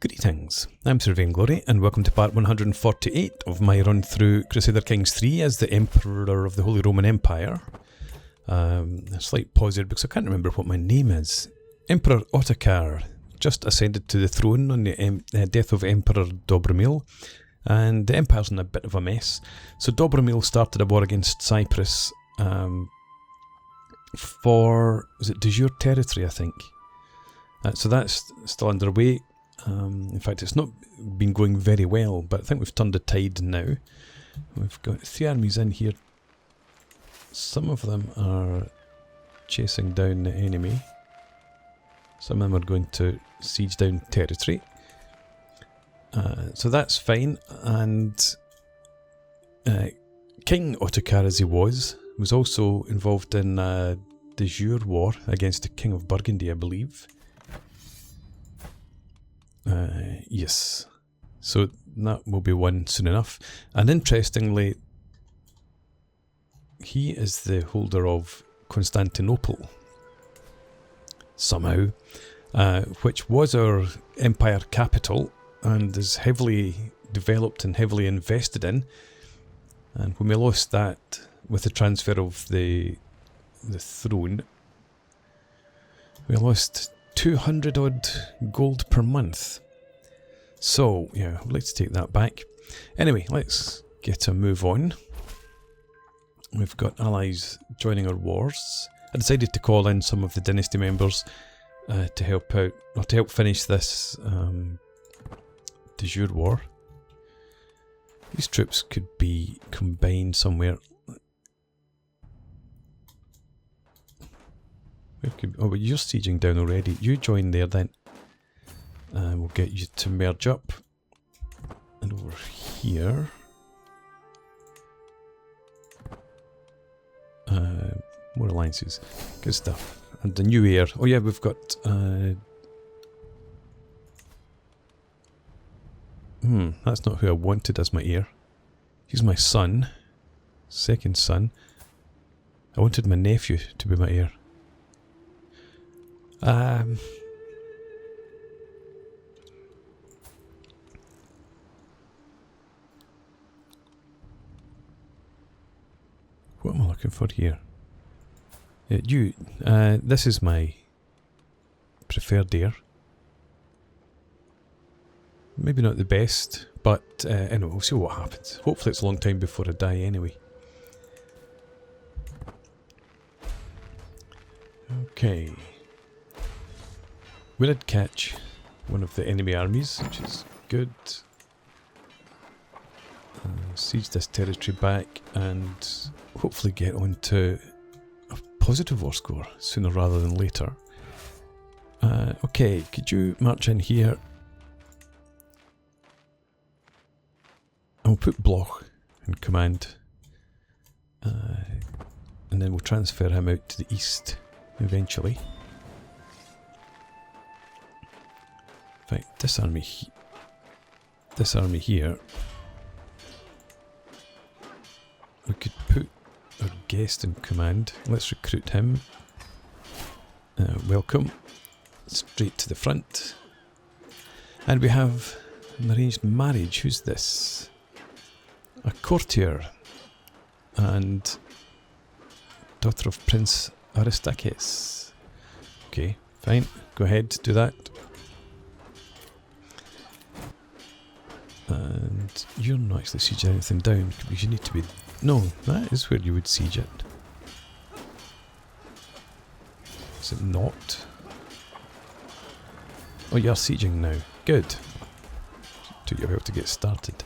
Greetings, I'm Sir Vainglory and welcome to part 148 of my run through Crusader Kings 3 as the Emperor of the Holy Roman Empire. A slight pause here because I can't remember what my name is. Emperor Ottokar just ascended to the throne on the death of Emperor Dobromil, and the empire's in a bit of a mess. So Dobromil started a war against Cyprus for, was it Jeur territory, I think. So that's still underway. In fact, it's not been going very well, but I think we've turned the tide now. We've got 3 armies in here. Some of them are chasing down the enemy. Some of them are going to siege down territory. So that's fine. And King Ottokar, as he was also involved in the Jeur war against the King of Burgundy, I believe. Yes, so that will be won soon enough. And interestingly, he is the holder of Constantinople, somehow, which was our empire capital and is heavily developed and heavily invested in. And when we lost that with the transfer of the throne, we lost 200 odd gold per month. So, yeah, I'd like to take that back. Anyway, let's get a move on. We've got allies joining our wars. I decided to call in some of the dynasty members to help out, or to help finish this de jure war. These troops could be combined somewhere. Oh, but you're sieging down already. You join there then. We'll get you to merge up. And over here. More alliances. Good stuff. And the new heir. Oh yeah, we've got... that's not who I wanted as my heir. He's my son. Second son. I wanted my nephew to be my heir. What am I looking for here? This is my preferred heir. Maybe not the best, but anyway, we'll see what happens. Hopefully it's a long time before I die anyway. Okay. We did catch one of the enemy armies, which is good. Siege this territory back and hopefully get on to a positive war score sooner rather than later. Okay, could you march in here? I'll put Bloch in command. And then we'll transfer him out to the east eventually. In fact, this army here, we could put our guest in command. Let's recruit him. Welcome. Straight to the front. And we have an arranged marriage. Who's this? A courtier. And daughter of Prince Aristakis. Okay, fine. Go ahead, do that. And you're not actually sieging anything down because you need to be... No, that is where you would siege it. Is it not? Oh, you're sieging now. Good. Took you a while to get started.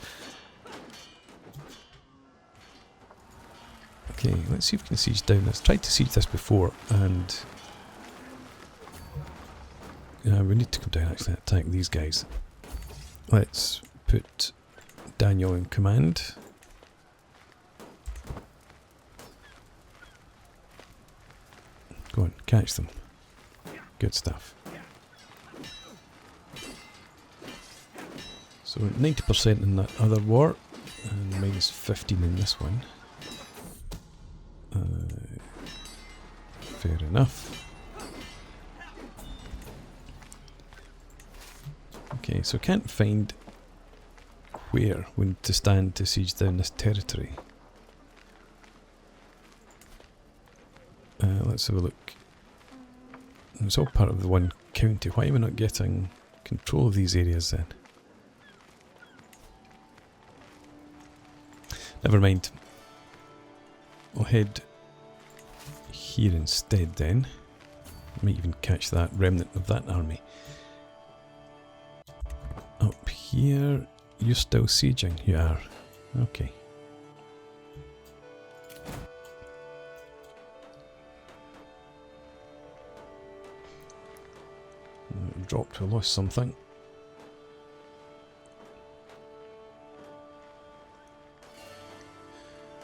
Okay, let's see if we can siege down this. Tried to siege this before and... we need to come down actually and attack these guys. Let's put Daniel in command. Go on, catch them. Good stuff. So 90% in that other war, and minus 15 in this one. Fair enough. Okay, so I can't find where we need to stand to siege down this territory. Let's have a look. It's all part of the one county. Why am I not getting control of these areas then? Never mind. I'll head here instead then. Might even catch that remnant of that army. Up here, you're still sieging? You are. Okay. Dropped, we lost something.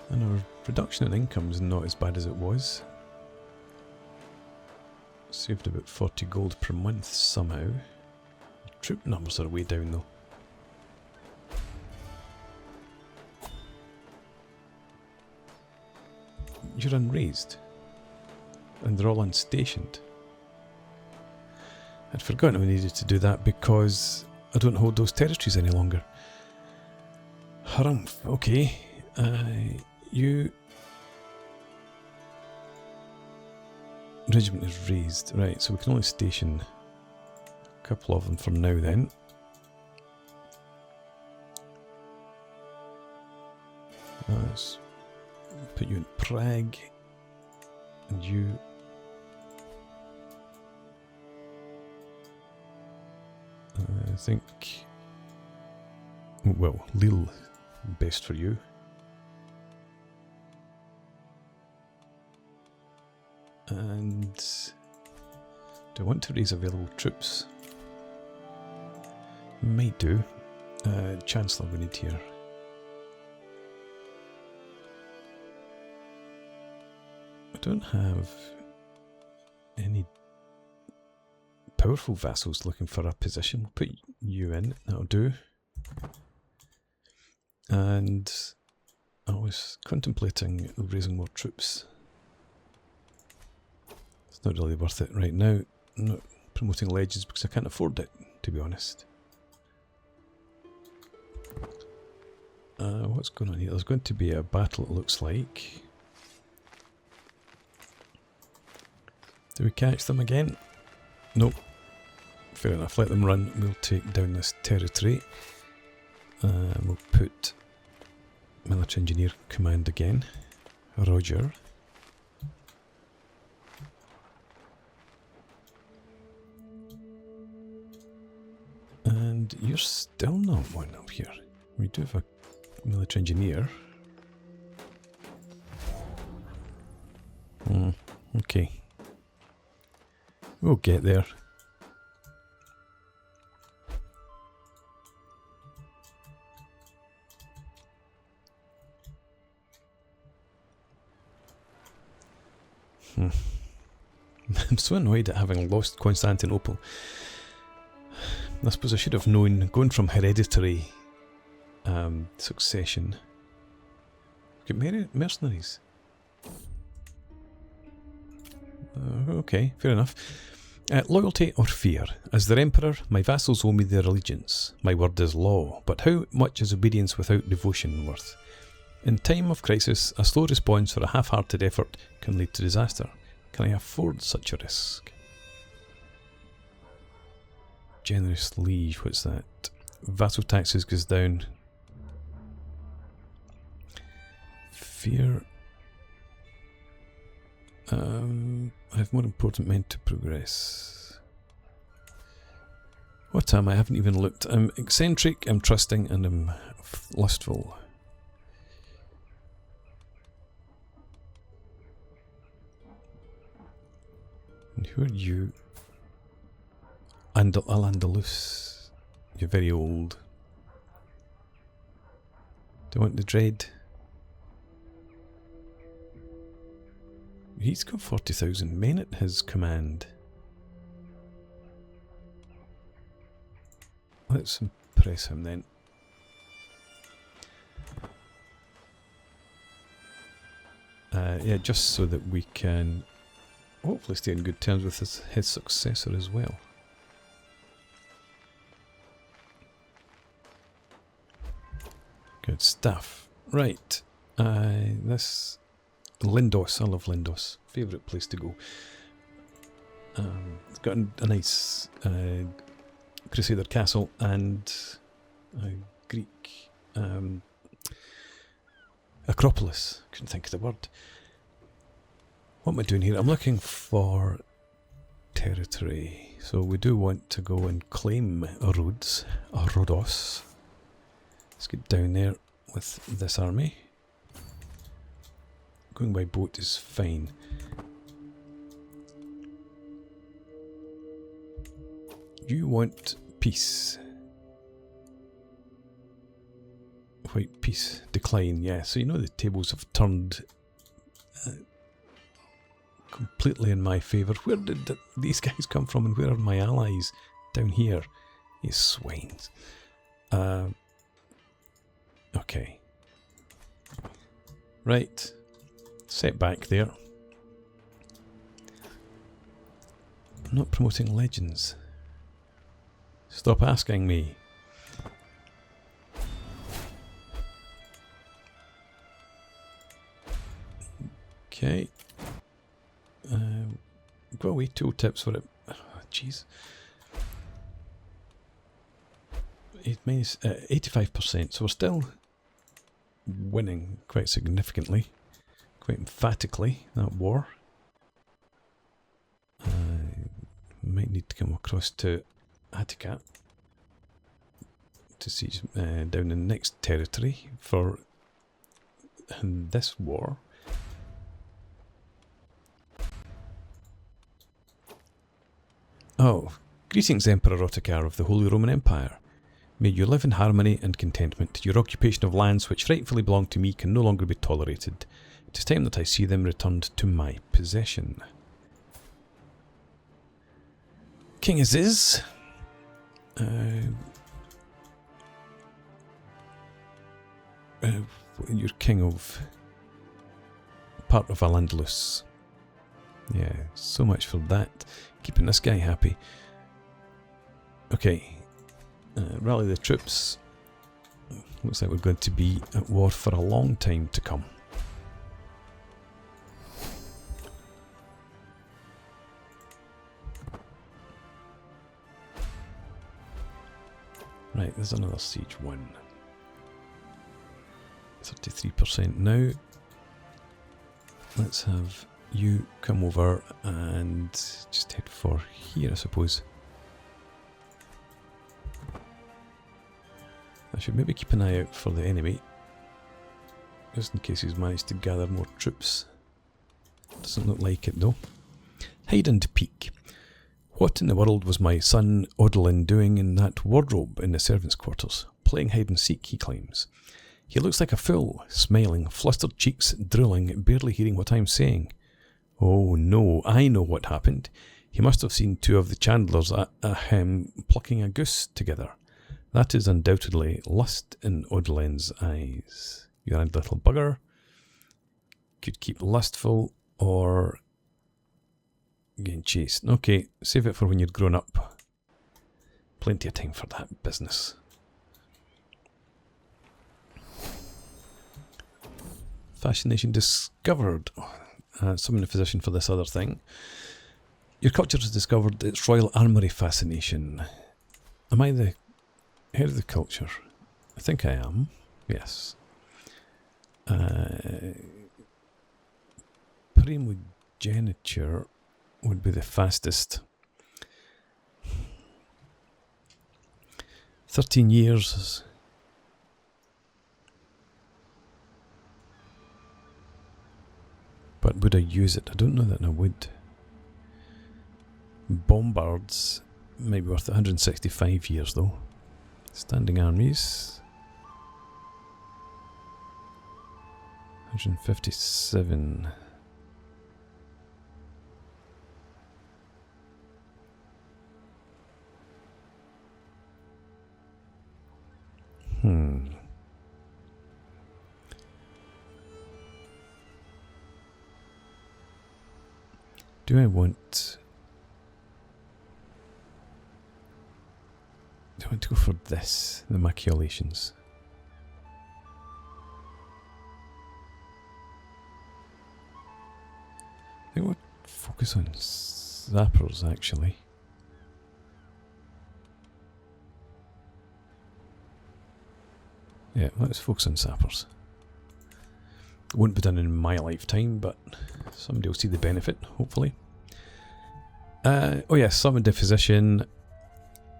And our reduction in income is not as bad as it was. Saved about 40 gold per month somehow. Troop numbers are way down though. You're unraised. And they're all unstationed. I'd forgotten we needed to do that because I don't hold those territories any longer. Harumph, okay. You... Regiment is raised. Right, so we can only station a couple of them for now then. Let's put you in Prague. And you... I think... Well, Lille, best for you. And... do I want to raise available troops? Might do. Chancellor we need here. I don't have any powerful vassals looking for a position. We'll put you in, that'll do. And I was contemplating raising more troops. It's not really worth it right now. I'm not promoting legends because I can't afford it, to be honest. What's going on here? There's going to be a battle, it looks like. Do we catch them again? Nope. Fair enough, let them run. We'll take down this territory. We'll put Military Engineer Command again. Roger. And you're still not one up here. We do have a Military Engineer. Okay. We'll get there. I'm so annoyed at having lost Constantinople. I suppose I should have known, going from hereditary succession. Get mercenaries. Okay, fair enough. Loyalty or fear? As their emperor, my vassals owe me their allegiance. My word is law, but how much is obedience without devotion worth? In time of crisis, a slow response for a half-hearted effort can lead to disaster. Can I afford such a risk? Generous liege, what's that? Vassal taxes goes down. Fear. I have more important men to progress. What am I? I haven't even looked. I'm eccentric, I'm trusting, and I'm lustful. And who are you? Al-Andalus. You're very old. Do I want the dread? He's got 40,000 men at his command. Let's impress him then. Yeah, just so that we can hopefully stay in good terms with his successor as well. Good stuff. Right. This Lindos. I love Lindos. Favourite place to go. It's got a nice Crusader castle and a Greek Acropolis. Couldn't think of the word. What am I doing here? I'm looking for territory. So we do want to go and claim Rhodes, or Rhodos. Let's get down there with this army. Going by boat is fine. You want peace. White peace. Decline, yeah. So you know the tables have turned completely in my favour. Where did these guys come from and where are my allies? Down here. You swines. Okay. Right. Set back there. I'm not promoting legends. Stop asking me. Okay. Go away, tooltips for it. Jeez. 85%, so we're still winning quite significantly, quite emphatically, that war. Might need to come across to Attica to see down in the next territory for this war. Oh, greetings Emperor Ottokar of the Holy Roman Empire. May you live in harmony and contentment. Your occupation of lands which rightfully belong to me can no longer be tolerated. It is time that I see them returned to my possession. King Aziz. You're king of part of Al-Andalus. Yeah, so much for that. Keeping this guy happy. Okay. Rally the troops. Looks like we're going to be at war for a long time to come. Right, there's another siege one. 33% now. Let's have you come over and just head for here, I suppose. I should maybe keep an eye out for the enemy, just in case he's managed to gather more troops. Doesn't look like it though. Hide and peek. What in the world was my son Odilin doing in that wardrobe in the servants' quarters? Playing hide and seek, he claims. He looks like a fool, smiling, flustered cheeks, drooling, barely hearing what I'm saying. Oh no, I know what happened. He must have seen two of the chandlers plucking a goose together. That is undoubtedly lust in Odolin's eyes. You little bugger. Could keep lustful or getting chased. Okay, save it for when you're grown up. Plenty of time for that business. Fascination discovered. Summon a physician for this other thing. Your culture has discovered its royal armoury fascination. Am I the head of the culture? I think I am. Yes. Primogeniture would be the fastest. 13 years. But would I use it? I don't know that I would. Bombards might be worth 165 years though. Standing armies. 157. Do I want to go for this, the maculations? think we'll focus on zappers actually. Yeah, let's focus on zappers. It won't be done in my lifetime, but somebody will see the benefit, hopefully. Oh yes, summon deposition.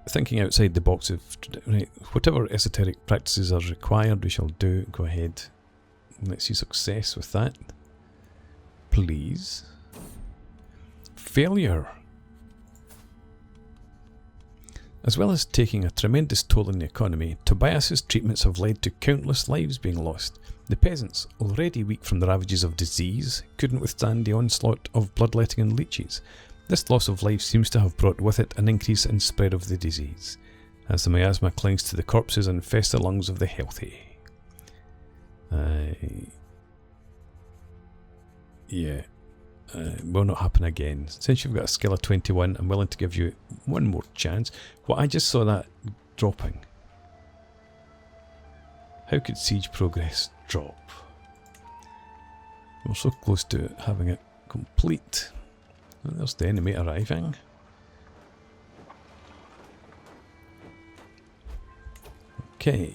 Thinking outside the box of right, whatever esoteric practices are required, we shall do. Go ahead. Let's see success with that. Please. Failure. As well as taking a tremendous toll on the economy, Tobias's treatments have led to countless lives being lost. The peasants, already weak from the ravages of disease, couldn't withstand the onslaught of bloodletting and leeches. This loss of life seems to have brought with it an increase in spread of the disease, as the miasma clings to the corpses and infests the lungs of the healthy. Yeah. Will not happen again. Since you've got a skill of 21, I'm willing to give you one more chance. Well, I just saw that dropping. How could siege progress drop? We're so close to having it complete. And there's the enemy arriving. Okay.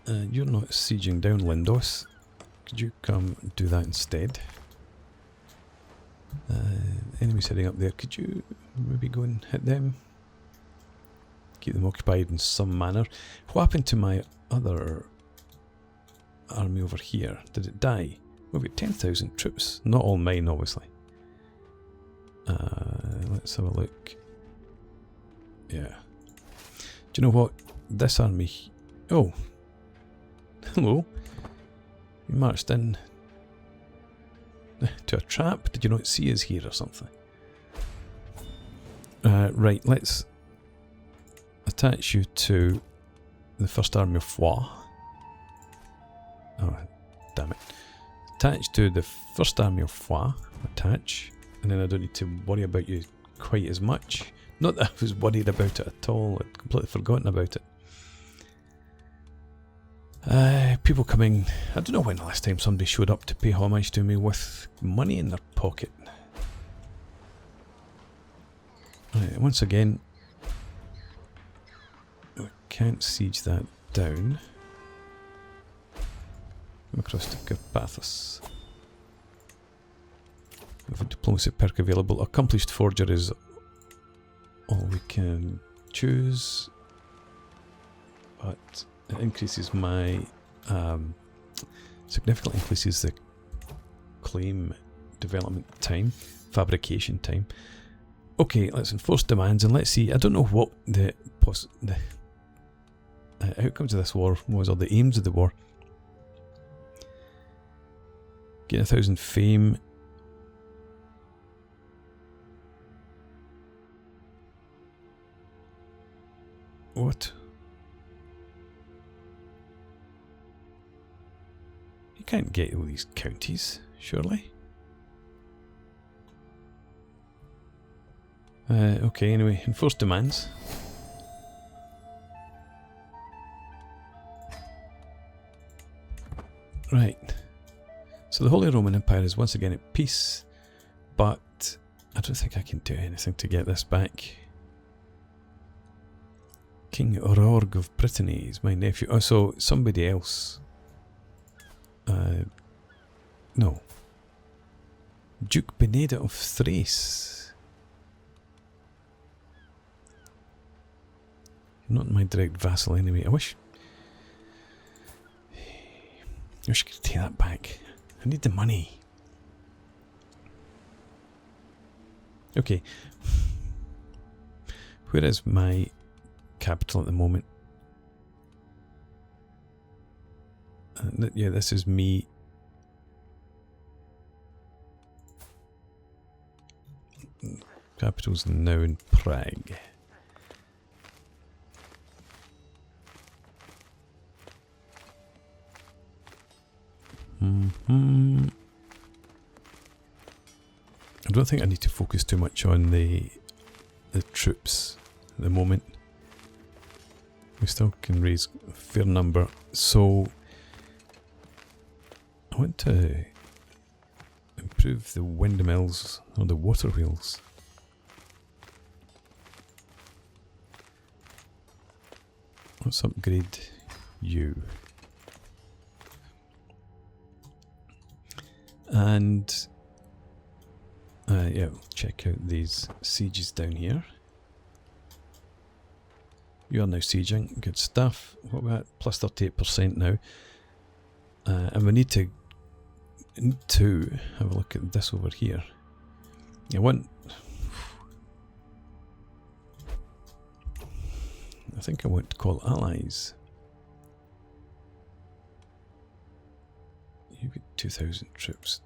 You're not sieging down Lindos. Could you come do that instead? Enemies heading up there. Could you maybe go and hit them? Keep them occupied in some manner. What happened to my other army over here? Did it die? We've got 10,000 troops. Not all mine, obviously. Let's have a look. Yeah. Do you know what? This army... Oh. Hello. You marched in to a trap. Did you not see us here or something? Right, let's attach you to the First Army of Foix. Oh, damn it. Attach to the First Army of Foix. Attach. And then I don't need to worry about you quite as much. Not that I was worried about it at all. I'd completely forgotten about it. People coming... I don't know when the last time somebody showed up to pay homage to me with money in their pocket. Right, once again, we can't siege that down. Come across to Carpathos. We have a diplomacy perk available. Accomplished Forger is all we can choose, but it increases my significantly increases the claim development time, fabrication time. Okay, let's enforce demands and let's see. I don't know what the outcomes of this war was, or the aims of the war. Gain 1,000 fame. What? You can't get all these counties, surely? Okay, anyway, enforce demands. Right. So the Holy Roman Empire is once again at peace, but I don't think I can do anything to get this back. King Aurorg of Brittany is my nephew. Oh, so somebody else. No. Duke Beneda of Thrace. Not my direct vassal anyway. I wish I could take that back. I need the money. Okay. Where is my capital at the moment? Yeah, this is me. Capital's now in Prague. I don't think I need to focus too much on the troops at the moment. We still can raise a fair number, so I want to improve the windmills or the water wheels. Let's upgrade you. And yeah, we'll check out these sieges down here. You are now sieging, good stuff. What about plus 38% now? And we need to have a look at this over here. I think I want to call allies. You've got 2,000 troops.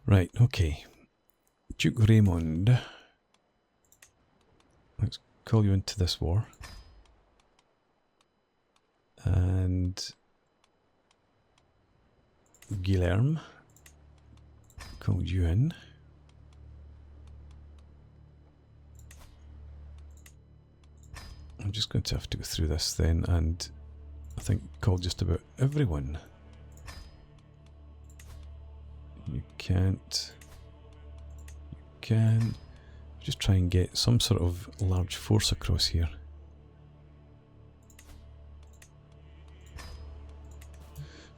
Right, okay. Duke Raymond. Let's call you into this war. And Guilherme. Call you in. I'm just going to have to go through this then, and I think call just about everyone. You can't. You can. Just try and get some sort of large force across here.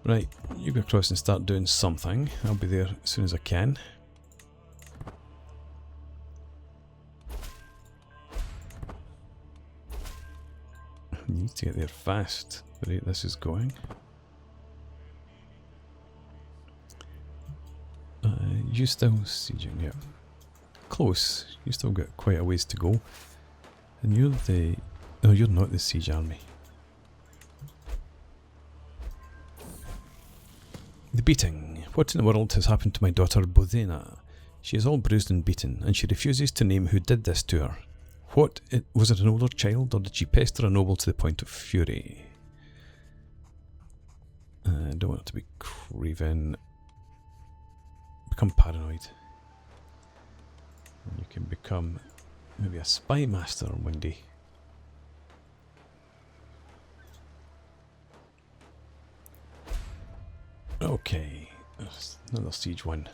Right, you go across and start doing something. I'll be there as soon as I can. You need to get there fast. The rate this is going. You still sieging, yeah. Close. You still got quite a ways to go. And you're the... No, you're not the siege army. The beating. What in the world has happened to my daughter Bodena? She is all bruised and beaten, and she refuses to name who did this to her. What? Was it an older child, or did she pester a noble to the point of fury? I don't want it to be craven. Become paranoid. And you can become maybe a spy master one day. Okay, there's another siege one.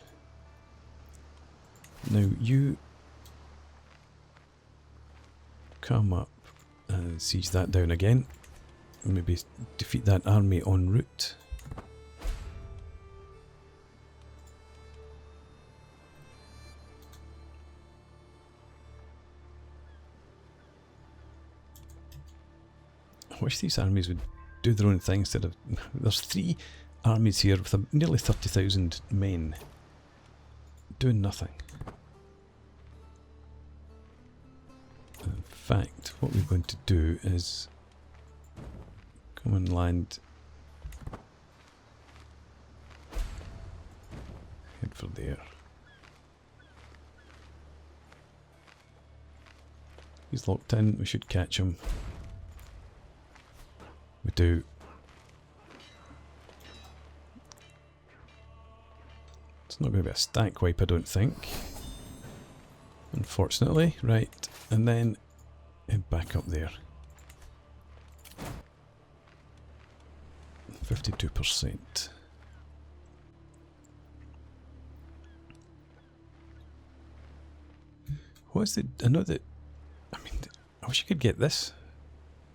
Now you come up and siege that down again. Maybe defeat that army en route. I wish these armies would do their own thing instead of... There's 3 armies here with nearly 30,000 men doing nothing. In fact, what we're going to do is come and land. Head for there. He's locked in, we should catch him. We do. It's not going to be a stack wipe, I don't think. Unfortunately. Right, and then head back up there. 52%. What's the... I know that... I mean, I wish you could get this.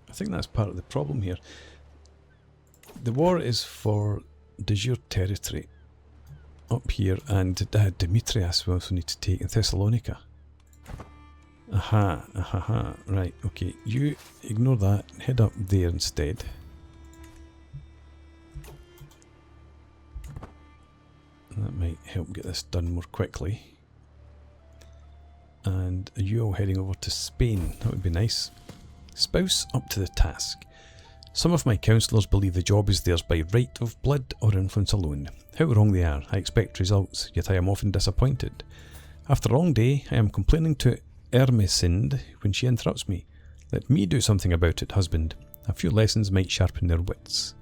I think that's part of the problem here. The war is for de jure territory up here, and Demetrius we also need to take in Thessalonica. Aha, aha, right, okay. You ignore that, head up there instead. That might help get this done more quickly. And are you all heading over to Spain? That would be nice. Spouse up to the task. Some of my councillors believe the job is theirs by right of blood or influence alone. How wrong they are. I expect results, yet I am often disappointed. After a long day, I am complaining to Ermesind when she interrupts me. Let me do something about it, husband. A few lessons might sharpen their wits.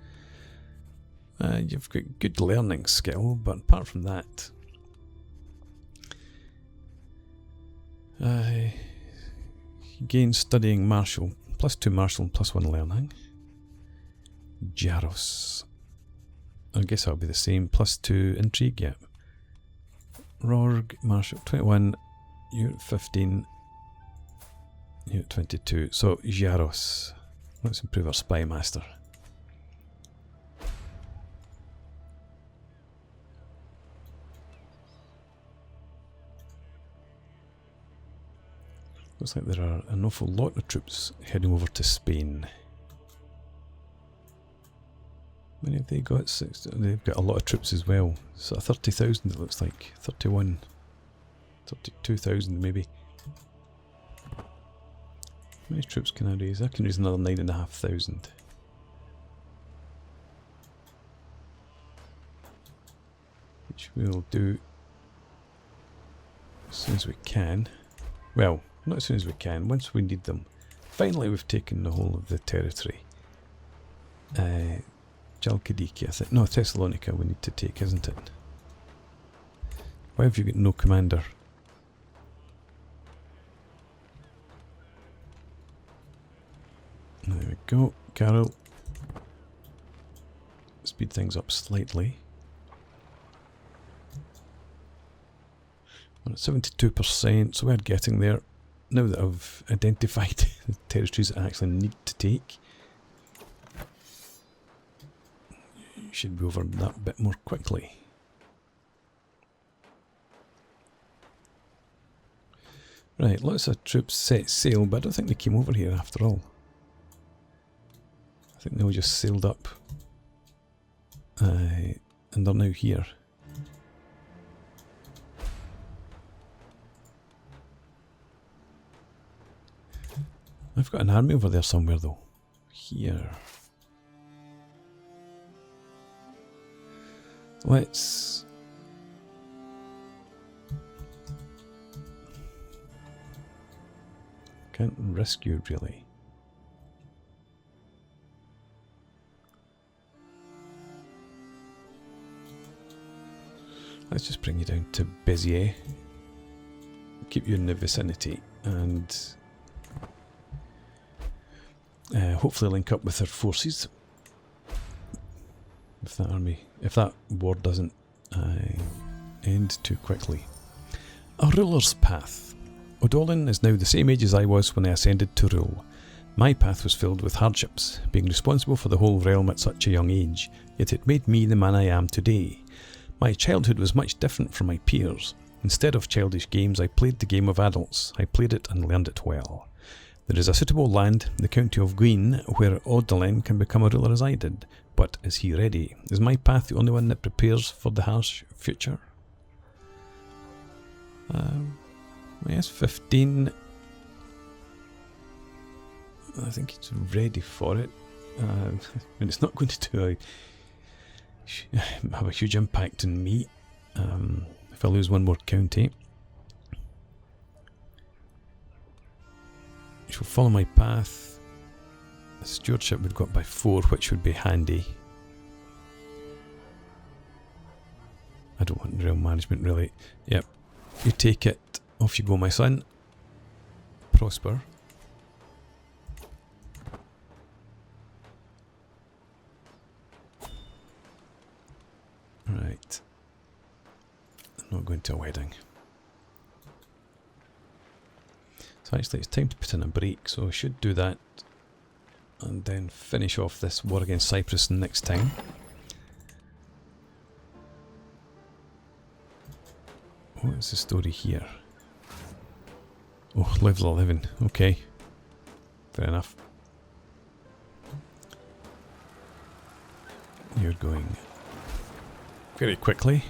You've got good learning skill, but apart from that... gain studying martial, +2 martial and +1 learning. Jaros. I guess that'll be the same. +2 intrigue, yeah. Rorg, Marshal 21, Unit 15, Unit 22. So Jaros. Let's improve our spy master. Looks like there are an awful lot of troops heading over to Spain. How many have they got? 6. They've got a lot of troops as well. So 30,000 it looks like. 31. 32,000 maybe. How many troops can I raise? I can raise another 9,500. Which we'll do as soon as we can. Well, not as soon as we can, once we need them. Finally we've taken the whole of the territory. Chalkidiki, I think. No, Thessalonica we need to take, isn't it? Why have you got no commander? There we go. Carol. Speed things up slightly. We're at 72%, so we're getting there. Now that I've identified the territories that I actually need to take, you should be over that bit more quickly. Right, lots of troops set sail, but I don't think they came over here after all. I think they all just sailed up. And they're now here. I've got an army over there somewhere though. Here. Let's... Can't rescue really. Let's just bring you down to Béziers. Keep you in the vicinity and hopefully link up with their forces. If that army, if that war doesn't end too quickly. A ruler's path. Odolin is now the same age as I was when I ascended to rule. My path was filled with hardships, being responsible for the whole realm at such a young age, yet it made me the man I am today. My childhood was much different from my peers. Instead of childish games, I played the game of adults. I played it and learned it well. There is a suitable land, the county of Guin, where Odolin can become a ruler as I did. But is he ready? Is my path the only one that prepares for the harsh future? Yes, 15. I think it's ready for it. I mean, it's not going to have a huge impact on me if I lose one more county. She'll follow my path. The stewardship would go up by 4, which would be handy. I don't want real management really. Yep. You take it. Off you go, my son. Prosper. Right. I'm not going to a wedding. So actually it's time to put in a break, so I should do that and then finish off this war against Cyprus next time. What is the story here? Oh, level 11. Okay. Fair enough. You're going very quickly,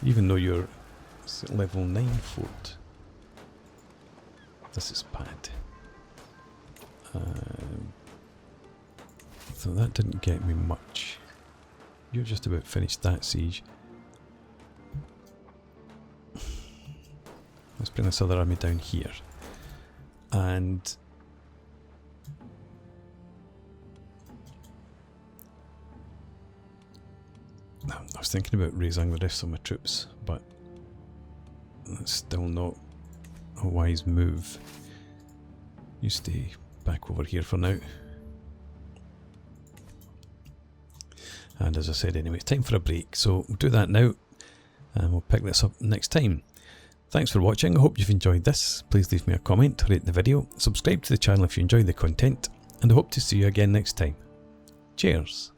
even though you're level 9 fort. This is bad. So that didn't get me much. You're just about finished that siege. Let's bring this other army down here. And I was thinking about raising the rest of my troops, but that's still not a wise move. You stay back over here for now. And as I said anyway, it's time for a break. So we'll do that now and we'll pick this up next time. Thanks for watching. I hope you've enjoyed this. Please leave me a comment, rate the video, subscribe to the channel if you enjoy the content, and I hope to see you again next time. Cheers.